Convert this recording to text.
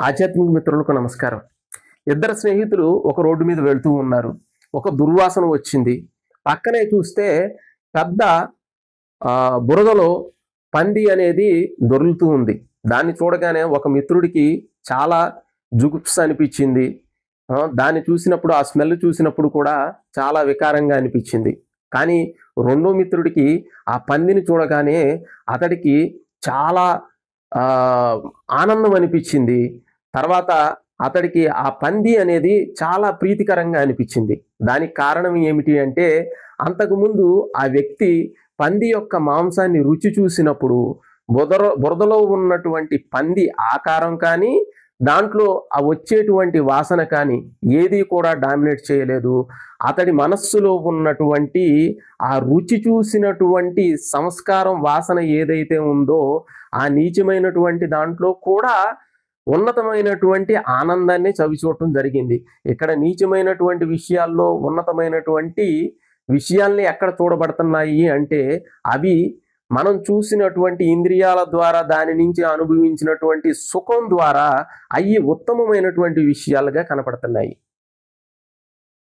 ఆధ్యాత్మిక మిత్రులకు నమస్కారం. ఇద్దరు స్నేహితులు ఒక రోడ్డు మీద వెళ్తూ ఉన్నారు. ఒక దుర్వాసన వచ్చింది. పక్కనే చూస్తే పెద్ద బురదలో పంది అనేది దొర్లుతూ ఉంది. దాన్ని చూడగానే ఒక మిత్రుడికి చాలా జుగుప్స అనిపించింది. దాన్ని చూసినప్పుడు ఆ స్మెల్ చూసినప్పుడు కూడా చాలా వికారంగా అనిపించింది. కానీ రెండో మిత్రుడికి ఆ పందిని చూడగానే అతడికి చాలా ఆనందం అనిపించింది. తర్వాత అతడికి ఆ పంది అనేది చాలా ప్రీతికరంగా అనిపించింది. దానికి కారణం ఏమిటి అంటే, అంతకుముందు ఆ వ్యక్తి పంది యొక్క మాంసాన్ని రుచి చూసినప్పుడు బురదలో ఉన్నటువంటి పంది ఆకారం కానీ, దాంట్లో వచ్చేటువంటి వాసన కానీ ఏది కూడా డామినేట్ చేయలేదు. అతడి మనస్సులో ఉన్నటువంటి ఆ రుచి చూసినటువంటి సంస్కారం వాసన ఏదైతే ఉందో, ఆ నీచమైనటువంటి దాంట్లో కూడా ఉన్నతమైనటువంటి ఆనందాన్ని చవిచూడటం జరిగింది. ఇక్కడ నీచమైనటువంటి విషయాల్లో ఉన్నతమైనటువంటి విషయాల్ని ఎక్కడ చూడబడుతున్నాయి అంటే, అవి మనం చూసినటువంటి ఇంద్రియాల ద్వారా దాని నుంచి అనుభవించినటువంటి సుఖం ద్వారా అవి ఉత్తమమైనటువంటి విషయాలుగా కనపడుతున్నాయి.